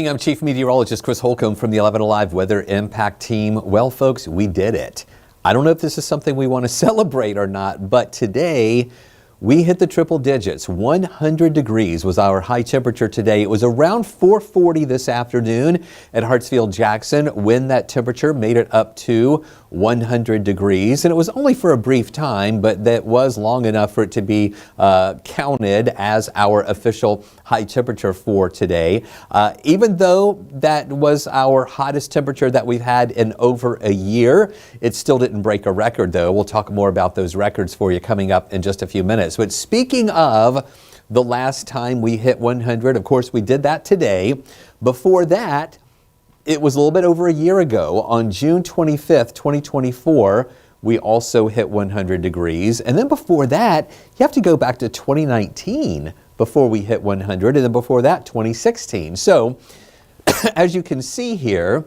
I'm Chief Meteorologist Chris Holcomb from the 11 Alive Weather Impact Team. Well, folks, we did it. I don't know if this is something we want to celebrate or not, but today we hit the triple digits. 100 degrees was our high temperature today. It was around 440 this afternoon at Hartsfield-Jackson when that temperature made it up to 100 degrees. And it was only for a brief time, but that was long enough for it to be counted as our official high temperature for today. Even though that was our hottest temperature that we've had in over a year, it still didn't break a record, though. We'll talk more about those records for you coming up in just a few minutes. But speaking of the last time we hit 100, of course, we did that today. Before that, it was a little bit over a year ago on June 25th, 2024. We also hit 100 degrees. And then before that, you have to go back to 2019 before we hit 100. And then before that, 2016. So as you can see here,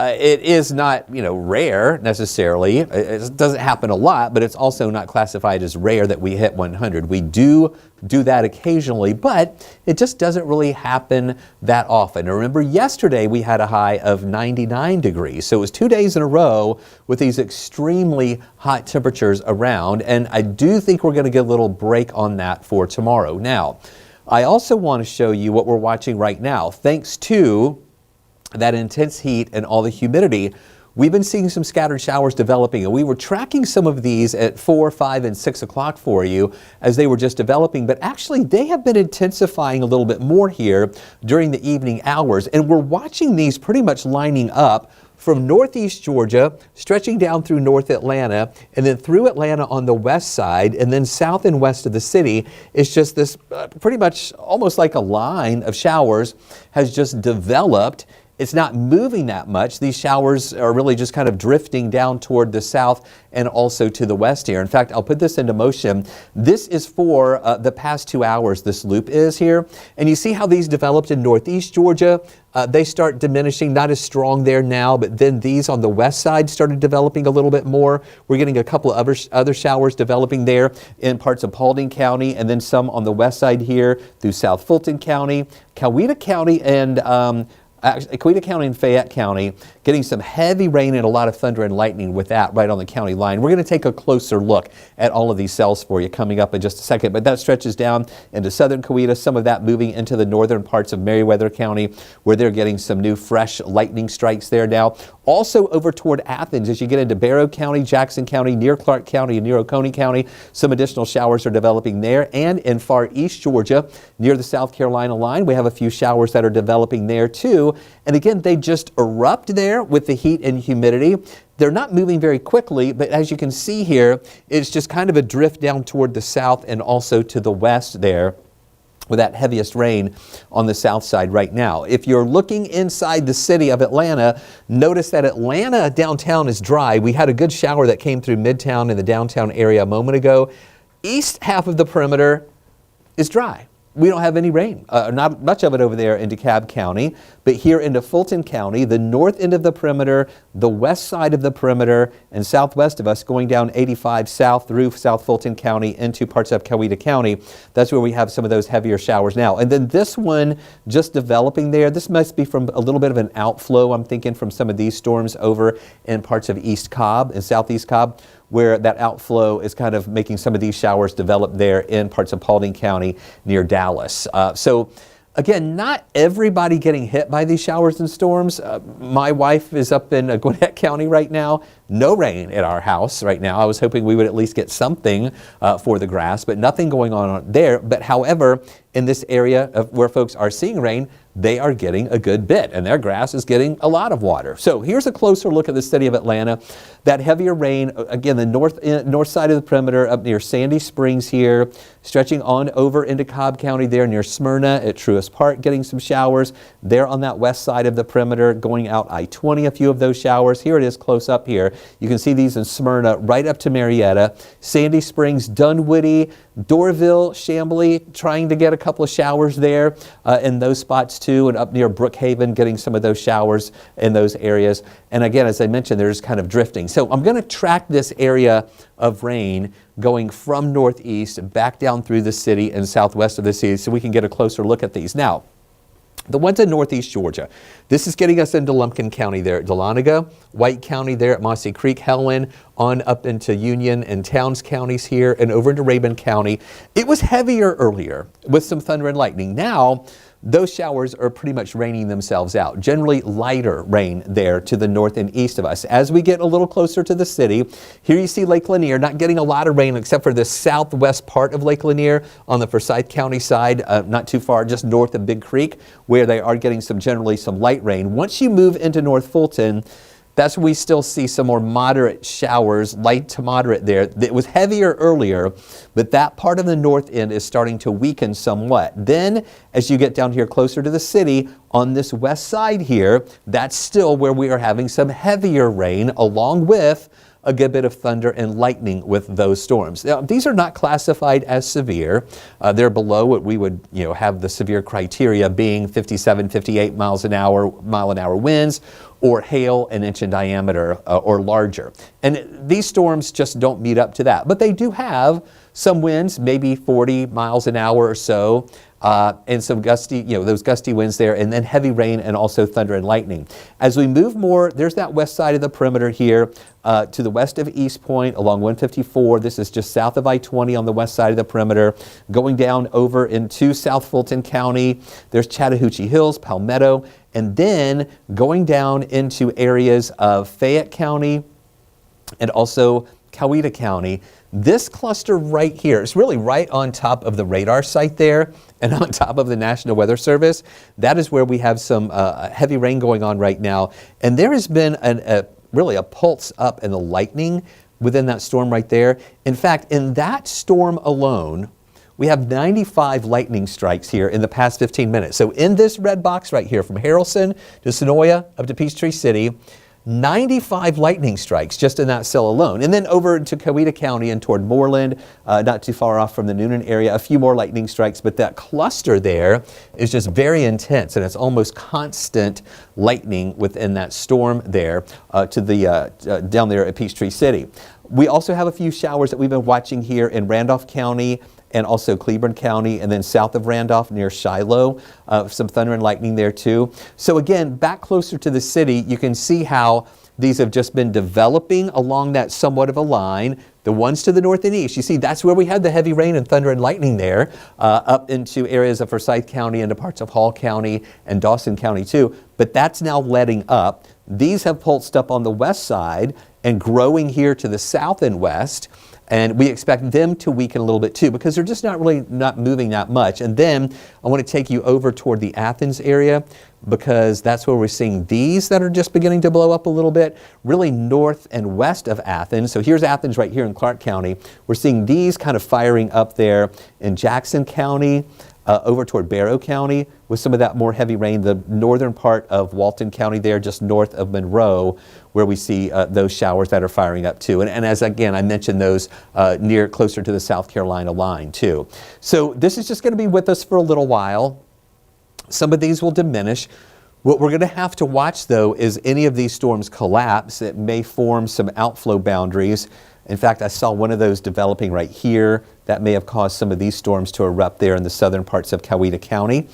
it is not, rare necessarily. It doesn't happen a lot, but it's also not classified as rare that we hit 100. We do that occasionally, but it just doesn't really happen that often. Remember, yesterday we had a high of 99 degrees. So it was 2 days in a row with these extremely hot temperatures around. And I do think we're going to get a little break on that for tomorrow. Now, I also want to show you what we're watching right now. Thanks to that intense heat and all the humidity, we've been seeing some scattered showers developing, and we were tracking some of these at 4, 5, and 6 o'clock for you as they were just developing, but actually they have been intensifying a little bit more here during the evening hours, and we're watching these pretty much lining up from northeast Georgia, stretching down through North Atlanta, and then through Atlanta on the west side, and then south and west of the city. It's just this pretty much almost like a line of showers has just developed. It's not moving that much. These showers are really just kind of drifting down toward the south and also to the west here. In fact, I'll put this into motion. This is for the past 2 hours, this loop is here. And you see how these developed in northeast Georgia. They start diminishing, not as strong there now, but then these on the west side started developing a little bit more. We're getting a couple of other showers developing there in parts of Paulding County, and then some on the west side here through South Fulton County, Coweta County, and Coweta County and Fayette County, getting some heavy rain and a lot of thunder and lightning with that right on the county line. We're going to take a closer look at all of these cells for you coming up in just a second, but that stretches down into southern Coweta, some of that moving into the northern parts of Meriwether County, where they're getting some new fresh lightning strikes there now. Also over toward Athens, as you get into Barrow County, Jackson County, near Clark County, and near Oconee County, some additional showers are developing there. And in far east Georgia, near the South Carolina line, we have a few showers that are developing there too. And again, they just erupt there with the heat and humidity. They're not moving very quickly, but as you can see here, it's just kind of a drift down toward the south and also to the west there, with that heaviest rain on the south side right now. If you're looking inside the city of Atlanta, notice that Atlanta downtown is dry. We had a good shower that came through Midtown and the downtown area a moment ago. East half of the perimeter is dry. We don't have any rain, not much of it over there in DeKalb County, but here into Fulton County, the north end of the perimeter, the west side of the perimeter, and southwest of us going down 85 south through South Fulton County into parts of Coweta County. That's where we have some of those heavier showers now. And then this one just developing there, this must be from a little bit of an outflow, I'm thinking, from some of these storms over in parts of East Cobb and Southeast Cobb, where that outflow is kind of making some of these showers develop there in parts of Paulding County near Dallas. So again, not everybody getting hit by these showers and storms. My wife is up in Gwinnett County right now. No rain at our house right now. I was hoping we would at least get something for the grass, but nothing going on there. But however, in this area of where folks are seeing rain, they are getting a good bit, and their grass is getting a lot of water. So here's a closer look at the city of Atlanta. That heavier rain, again, the north side of the perimeter up near Sandy Springs here, stretching on over into Cobb County there near Smyrna at Truist Park, getting some showers. There on that west side of the perimeter, going out I-20, a few of those showers. Here it is close up here. You can see these in Smyrna right up to Marietta, Sandy Springs, Dunwoody, Dorville, Chamblee, trying to get a couple of showers there in those spots too, and up near Brookhaven, getting some of those showers in those areas. And again, as I mentioned, they're just kind of drifting. So I'm going to track this area of rain going from northeast back down through the city and southwest of the city so we can get a closer look at these. Now, The ones in northeast Georgia. This is getting us into Lumpkin County there at Dahlonega, White County there at Mossy Creek, Helen, on up into Union and Towns counties here, and over into Rabun County. It was heavier earlier with some thunder and lightning. Now, those showers are pretty much raining themselves out. Generally lighter rain there to the north and east of us. As we get a little closer to the city, here you see Lake Lanier, not getting a lot of rain except for the southwest part of Lake Lanier on the Forsyth County side, not too far, just north of Big Creek, where they are getting generally some light rain. Once you move into North Fulton, that's where we still see some more moderate showers, light to moderate there. It was heavier earlier, but that part of the north end is starting to weaken somewhat. Then, as you get down here closer to the city, on this west side here, that's still where we are having some heavier rain, along with a good bit of thunder and lightning with those storms. Now, these are not classified as severe. They're below what we would, have the severe criteria being 57, 58 mile an hour winds, or hail an inch in diameter or larger. And these storms just don't meet up to that. But they do have some winds, maybe 40 miles an hour or so, and some gusty, those gusty winds there, and then heavy rain and also thunder and lightning. As we move more, there's that west side of the perimeter here to the west of East Point along 154. This is just south of I-20 on the west side of the perimeter. Going down over into South Fulton County, there's Chattahoochee Hills, Palmetto, and then going down into areas of Fayette County and also Coweta County. This cluster right here is really right on top of the radar site there and on top of the National Weather Service. That is where we have some heavy rain going on right now. And there has been really a pulse up in the lightning within that storm right there. In fact, in that storm alone, we have 95 lightning strikes here in the past 15 minutes. So in this red box right here, from Harrelson to Sonoya up to Peachtree City, 95 lightning strikes just in that cell alone. And then over to Coweta County and toward Moreland, not too far off from the Noonan area, a few more lightning strikes, but that cluster there is just very intense, and it's almost constant lightning within that storm there to the down there at Peachtree City. We also have a few showers that we've been watching here in Randolph County and also Cleburne County, and then south of Randolph near Shiloh, some thunder and lightning there too. So again, back closer to the city, you can see how these have just been developing along that somewhat of a line. The ones to the north and east, you see that's where we had the heavy rain and thunder and lightning there, up into areas of Forsyth County, into parts of Hall County and Dawson County too. But that's now letting up. These have pulsed up on the west side and growing here to the south and west. And we expect them to weaken a little bit too, because they're just not moving that much. And then I want to take you over toward the Athens area, because that's where we're seeing these that are just beginning to blow up a little bit, really north and west of Athens. So here's Athens right here in Clark County. We're seeing these kind of firing up there in Jackson County, over toward Barrow County with some of that more heavy rain, the northern part of Walton County there, just north of Monroe, where we see those showers that are firing up too. And as again, I mentioned those closer to the South Carolina line too. So this is just going to be with us for a little while. Some of these will diminish. What we're going to have to watch though is any of these storms collapse. It may form some outflow boundaries. In fact, I saw one of those developing right here. That may have caused some of these storms to erupt there in the southern parts of Coweta County.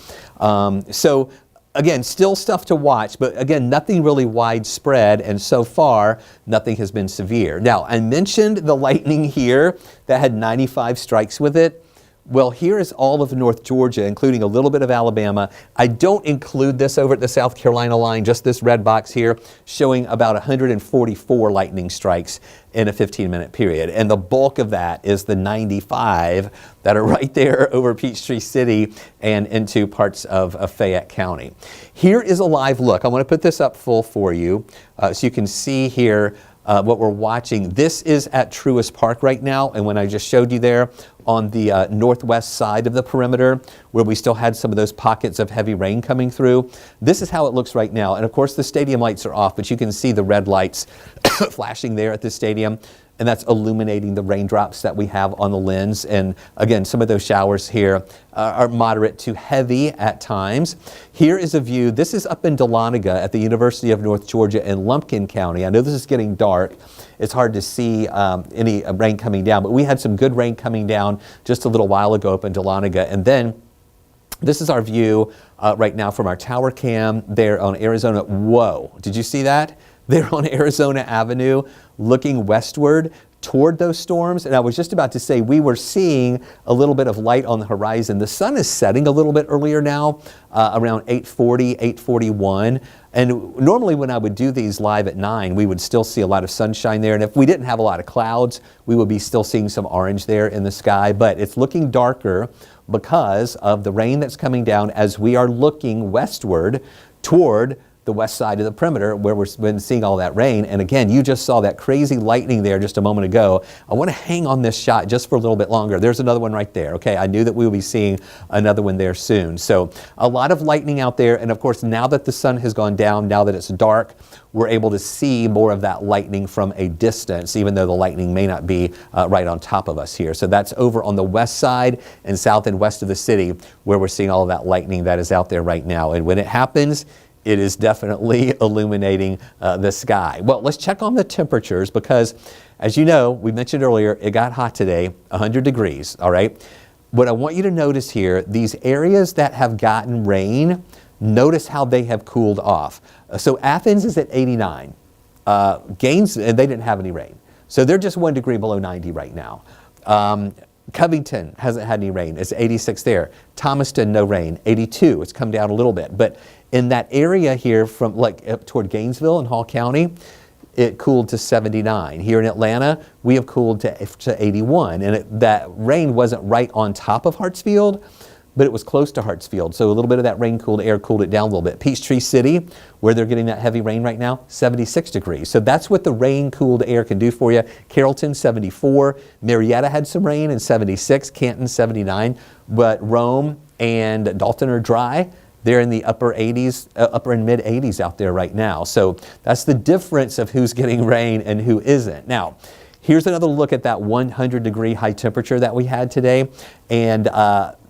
So again, still stuff to watch, but again, nothing really widespread, and so far, nothing has been severe. Now, I mentioned the lightning here that had 95 strikes with it. Well, here is all of North Georgia, including a little bit of Alabama. I don't include this over at the South Carolina line, just this red box here, showing about 144 lightning strikes in a 15-minute period. And the bulk of that is the 95 that are right there over Peachtree City and into parts of Fayette County. Here is a live look. I want to put this up full for you so you can see here what we're watching. This is at Truist Park right now, and when I just showed you there on the northwest side of the perimeter where we still had some of those pockets of heavy rain coming through, this is how it looks right now. And of course the stadium lights are off, but you can see the red lights flashing there at the stadium, and that's illuminating the raindrops that we have on the lens. And again, some of those showers here are moderate to heavy at times. Here is a view. This is up in Dahlonega at the University of North Georgia in Lumpkin County. I know this is getting dark. It's hard to see any rain coming down, but we had some good rain coming down just a little while ago up in Dahlonega. And then This is our view right now from our tower cam there on Arizona. Whoa, did you see that? There on Arizona Avenue, looking westward toward those storms. And I was just about to say, we were seeing a little bit of light on the horizon. The sun is setting a little bit earlier now, around 8:40, 8:41. And normally when I would do these live at 9, we would still see a lot of sunshine there. And if we didn't have a lot of clouds, we would be still seeing some orange there in the sky. But it's looking darker because of the rain that's coming down as we are looking westward toward the west side of the perimeter where we've been seeing all that rain. And again, you just saw that crazy lightning there just a moment ago. I want to hang on this shot just for a little bit longer. There's another one right there. Okay, I knew that we would be seeing another one there soon. So a lot of lightning out there. And of course, now that the sun has gone down, now that it's dark, we're able to see more of that lightning from a distance, even though the lightning may not be right on top of us here. So that's over on the west side and south and west of the city where we're seeing all of that lightning that is out there right now. And when it happens, it is definitely illuminating the sky. Well, let's check on the temperatures because, as you know, we mentioned earlier, it got hot today, 100 degrees, all right? What I want you to notice here, these areas that have gotten rain, notice how they have cooled off. So Athens is at 89. Gaines, they didn't have any rain. So they're just 1 degree below 90 right now. Covington hasn't had any rain. It's 86 there. Thomaston, no rain. 82. It's come down a little bit. But in that area here from like up toward Gainesville and Hall County, it cooled to 79. Here in Atlanta, we have cooled to 81. And that rain wasn't right on top of Hartsfield, but it was close to Hartsfield. So a little bit of that rain-cooled air cooled it down a little bit. Peachtree City, where they're getting that heavy rain right now, 76 degrees. So that's what the rain-cooled air can do for you. Carrollton, 74. Marietta had some rain in 76. Canton, 79. But Rome and Dalton are dry. They're in the upper 80s, upper and mid 80s out there right now. So that's the difference of who's getting rain and who isn't. Now, here's another look at that 100-degree high temperature that we had today. And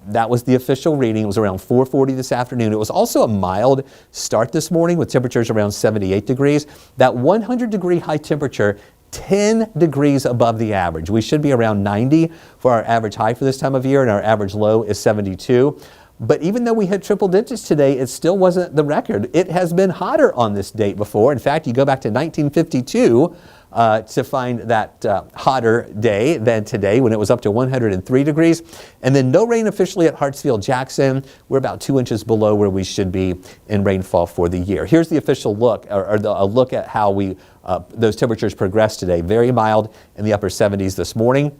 that was the official reading. It was around 4:40 this afternoon. It was also a mild start this morning with temperatures around 78 degrees. That 100-degree high temperature, 10 degrees above the average. We should be around 90 for our average high for this time of year, and our average low is 72. But even though we hit triple digits today, it still wasn't the record. It has been hotter on this date before. In fact, you go back to 1952 to find that hotter day than today when it was up to 103 degrees. And then no rain officially at Hartsfield-Jackson. We're about 2 inches below where we should be in rainfall for the year. Here's the official look, or a look at how those temperatures progressed today. Very mild in the upper 70s this morning,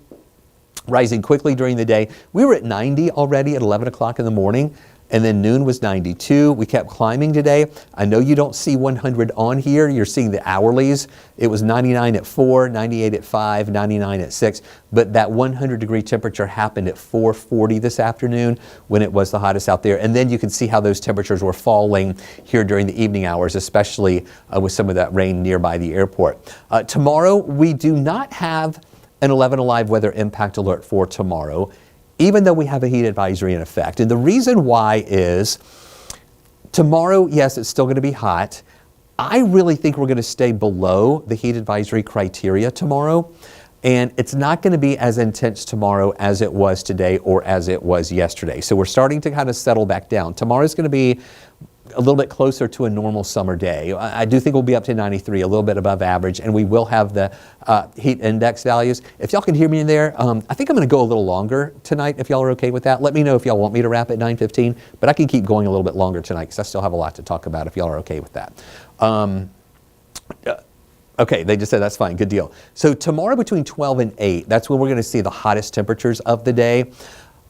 rising quickly during the day. We were at 90 already at 11 o'clock in the morning. And then noon was 92. We kept climbing today. I know you don't see 100 on here. You're seeing the hourlies. It was 99 at 4, 98 at 5, 99 at 6. But that 100-degree temperature happened at 4:40 this afternoon when it was the hottest out there. And then you can see how those temperatures were falling here during the evening hours, especially with some of that rain nearby the airport. Tomorrow, we do not have an 11 Alive weather impact alert for tomorrow, even though we have a heat advisory in effect. And the reason why is tomorrow, yes, it's still going to be hot. I really think we're going to stay below the heat advisory criteria tomorrow. And it's not going to be as intense tomorrow as it was today or as it was yesterday. So we're starting to kind of settle back down. Tomorrow's going to be a little bit closer to a normal summer day. I do think we'll be up to 93, a little bit above average, and we will have the heat index values. If y'all can hear me in there, I think I'm going to go a little longer tonight if y'all are okay with that. Let me know if y'all want me to wrap at 9:15, but I can keep going a little bit longer tonight because I still have a lot to talk about if y'all are okay with that. Okay, they just said that's fine, good deal. So tomorrow between 12 and 8, that's when we're going to see the hottest temperatures of the day.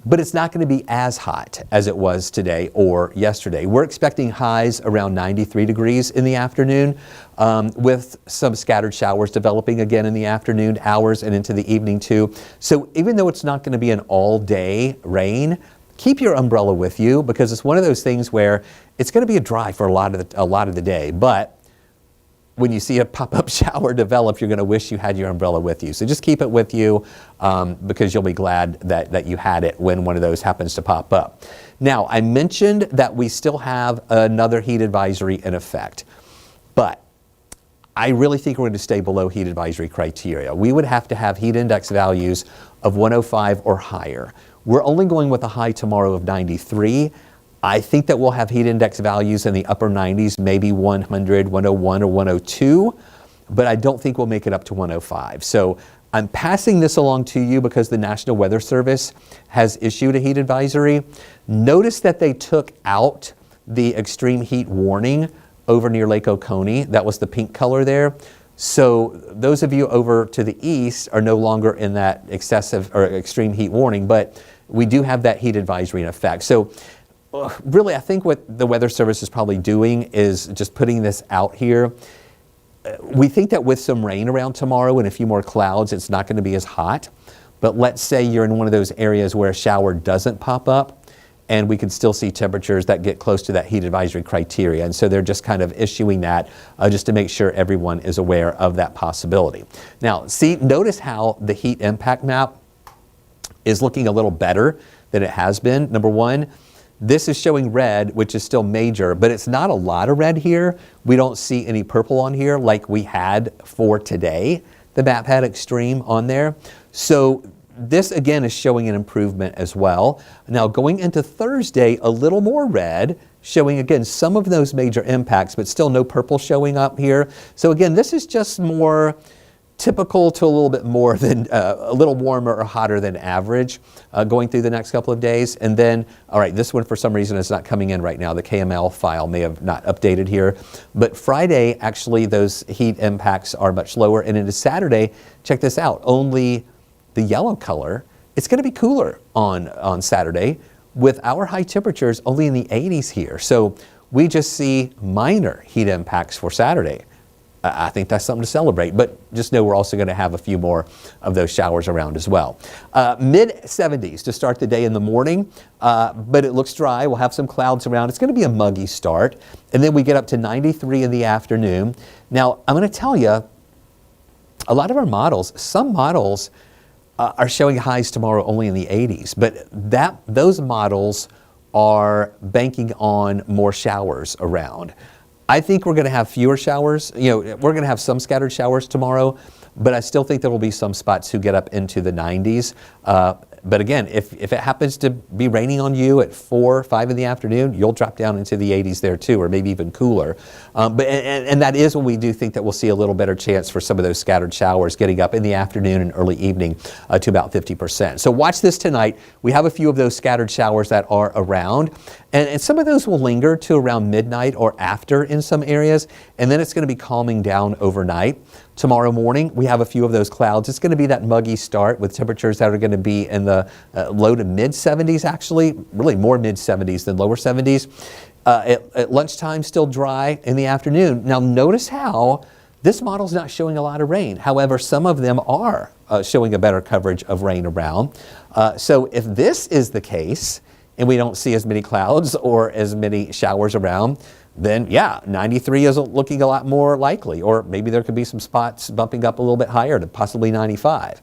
But it's not going to be as hot as it was today or yesterday. We're expecting highs around 93 degrees in the afternoon with some scattered showers developing again in the afternoon hours and into the evening too. So even though it's not going to be an all-day rain, keep your umbrella with you because it's one of those things where it's going to be a dry for a lot of the day. But when you see a pop-up shower develop, you're going to wish you had your umbrella with you. So just keep it with you because you'll be glad that you had it when one of those happens to pop up. Now, I mentioned that we still have another heat advisory in effect, but I really think we're going to stay below heat advisory criteria. We would have to have heat index values of 105 or higher. We're only going with a high tomorrow of 93. I think that we'll have heat index values in the upper 90s, maybe 100, 101, or 102, but I don't think we'll make it up to 105. So I'm passing this along to you because the National Weather Service has issued a heat advisory. Notice that they took out the extreme heat warning over near Lake Oconee. That was the pink color there. So those of you over to the east are no longer in that excessive or extreme heat warning, but we do have that heat advisory in effect. So really, I think what the Weather Service is probably doing is just putting this out here. We think that with some rain around tomorrow and a few more clouds, it's not going to be as hot. But let's say you're in one of those areas where a shower doesn't pop up, and we can still see temperatures that get close to that heat advisory criteria. And so they're just kind of issuing that just to make sure everyone is aware of that possibility. Now, notice how the heat impact map is looking a little better than it has been. Number one, this is showing red, which is still major, but it's not a lot of red here. We don't see any purple on here like we had for today. The map had extreme on there. So this again is showing an improvement as well. Now going into Thursday, a little more red, showing again some of those major impacts, but still no purple showing up here. So again, this is just more typical to a little bit more than a little warmer or hotter than average going through the next couple of days. And then, all right, this one for some reason is not coming in right now. The KML file may have not updated here. But Friday, actually, those heat impacts are much lower. And into Saturday, check this out, only the yellow color, it's going to be cooler on Saturday with our high temperatures only in the 80s here. So we just see minor heat impacts for Saturday. I think that's something to celebrate, but just know we're also going to have a few more of those showers around as well. Mid 70s to start the day in the morning, but it looks dry. We'll have some clouds around. It's going to be a muggy start, and then we get up to 93 in the afternoon. Now, I'm going to tell you, a lot of our models, some models are showing highs tomorrow only in the 80s, but those models are banking on more showers around. I think we're going to have fewer showers. We're going to have some scattered showers tomorrow, but I still think there will be some spots who get up into the 90s. But again, if it happens to be raining on you at 4 or 5 in the afternoon, you'll drop down into the 80s there too, or maybe even cooler. And that is when we do think that we'll see a little better chance for some of those scattered showers getting up in the afternoon and early evening to about 50%. So watch this tonight. We have a few of those scattered showers that are around. And some of those will linger to around midnight or after in some areas, and then it's going to be calming down overnight. Tomorrow morning, we have a few of those clouds. It's going to be that muggy start with temperatures that are going to be in the low to mid 70s, actually, really more mid 70s than lower 70s. At lunchtime, still dry in the afternoon. Now, notice how this model's not showing a lot of rain. However, some of them are showing a better coverage of rain around. So if this is the case, and we don't see as many clouds or as many showers around, then yeah, 93 is looking a lot more likely, or maybe there could be some spots bumping up a little bit higher to possibly 95.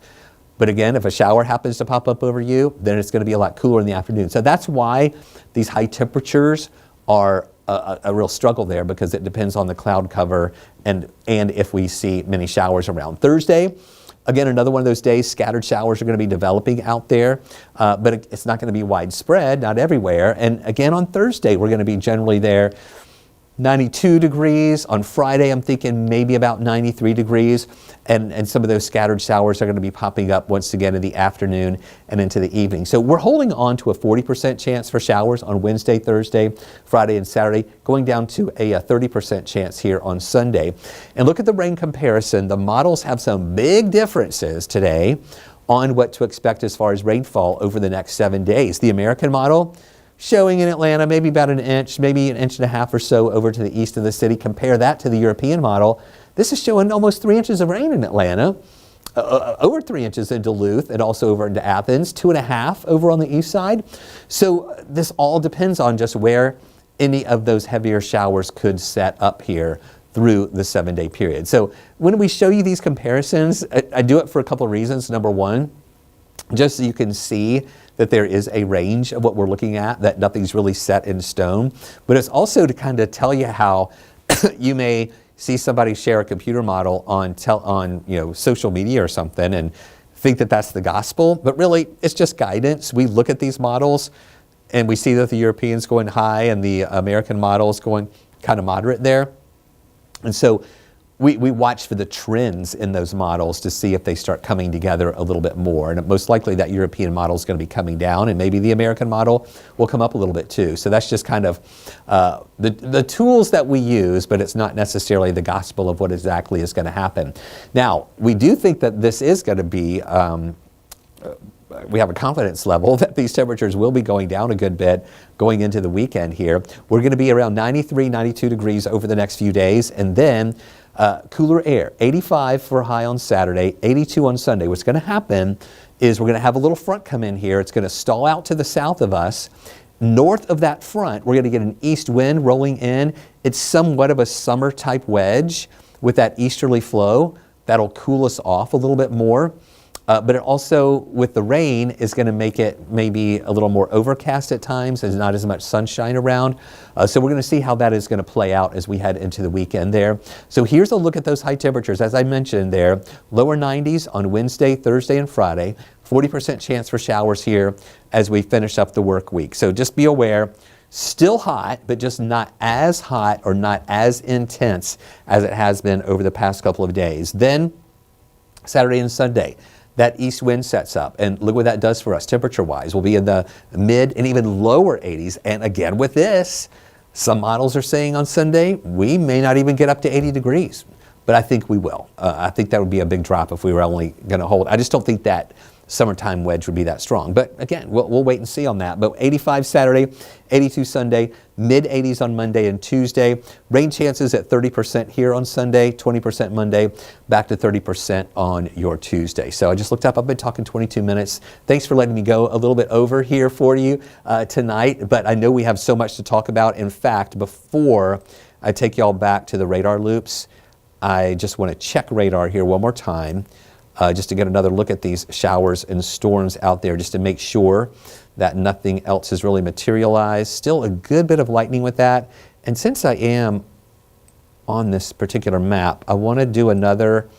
But again, if a shower happens to pop up over you, then it's going to be a lot cooler in the afternoon. So that's why these high temperatures are a real struggle there, because it depends on the cloud cover and if we see many showers around. Thursday, again, another one of those days, scattered showers are going to be developing out there, but it's not going to be widespread, not everywhere. And again, on Thursday, we're going to be generally there 92 degrees. On Friday, I'm thinking maybe about 93 degrees. And some of those scattered showers are going to be popping up once again in the afternoon and into the evening. So we're holding on to a 40% chance for showers on Wednesday, Thursday, Friday, and Saturday, going down to a 30% chance here on Sunday. And look at the rain comparison. The models have some big differences today on what to expect as far as rainfall over the next 7 days. The American model showing in Atlanta maybe about an inch, maybe an inch and a half or so over to the east of the city. Compare that to the European model. This is showing almost 3 inches of rain in Atlanta, over 3 inches in Duluth, and also over into Athens, 2.5 over on the east side. So this all depends on just where any of those heavier showers could set up here through the 7-day period. So when we show you these comparisons, I do it for a couple of reasons. Number one, just so you can see that there is a range of what we're looking at, that nothing's really set in stone. But it's also to kind of tell you how you may see somebody share a computer model on social media or something and think that that's the gospel. But really, it's just guidance. We look at these models and we see that the European's going high and the American model is going kind of moderate there. And so we watch for the trends in those models to see if they start coming together a little bit more. And most likely that European model is going to be coming down, and maybe the American model will come up a little bit too. So that's just kind of the tools that we use, but it's not necessarily the gospel of what exactly is going to happen. Now, we do think that this is going to be we have a confidence level that these temperatures will be going down a good bit going into the weekend here. We're going to be around 93, 92 degrees over the next few days, and then cooler air, 85 for a high on Saturday, 82 on Sunday. What's going to happen is we're going to have a little front come in here. It's going to stall out to the south of us. North of that front, we're going to get an east wind rolling in. It's somewhat of a summer type wedge with that easterly flow. That'll cool us off a little bit more. But it also, with the rain, is going to make it maybe a little more overcast at times. There's not as much sunshine around. So we're going to see how that is going to play out as we head into the weekend there. So here's a look at those high temperatures. As I mentioned there, lower 90s on Wednesday, Thursday, and Friday. 40% chance for showers here as we finish up the work week. So just be aware. Still hot, but just not as hot or not as intense as it has been over the past couple of days. Then Saturday and Sunday, that east wind sets up, and look what that does for us temperature-wise. We'll be in the mid and even lower 80s, and again with this, some models are saying on Sunday, we may not even get up to 80 degrees, but I think we will. I think that would be a big drop if we were only going to hold. I just don't think that summertime wedge would be that strong. But again, we'll wait and see on that. But 85 Saturday, 82 Sunday, mid 80s on Monday and Tuesday. Rain chances at 30% here on Sunday, 20% Monday, back to 30% on your Tuesday. So I just looked up, I've been talking 22 minutes. Thanks for letting me go a little bit over here for you tonight. But I know we have so much to talk about. In fact, before I take y'all back to the radar loops, I just want to check radar here one more time. Just to get another look at these showers and storms out there, just to make sure that nothing else has really materialized. Still a good bit of lightning with that. And since I am on this particular map, I want to do another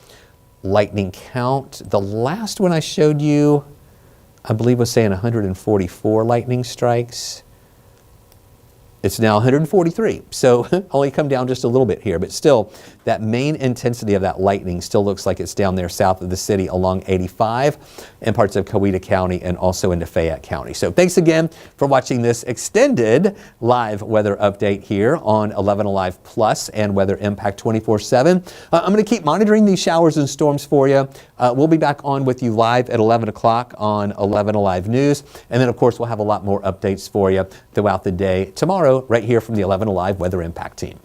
lightning count. The last one I showed you, I believe, was saying 144 lightning strikes. It's now 143, so only come down just a little bit here, but still that main intensity of that lightning still looks like it's down there south of the city along 85 and parts of Coweta County and also into Fayette County. So thanks again for watching this extended live weather update here on 11 Alive Plus and Weather Impact 24/7. I'm going to keep monitoring these showers and storms for you. We'll be back on with you live at 11 o'clock on 11 Alive News. And then, of course, we'll have a lot more updates for you throughout the day tomorrow right here from the 11 Alive Weather Impact team.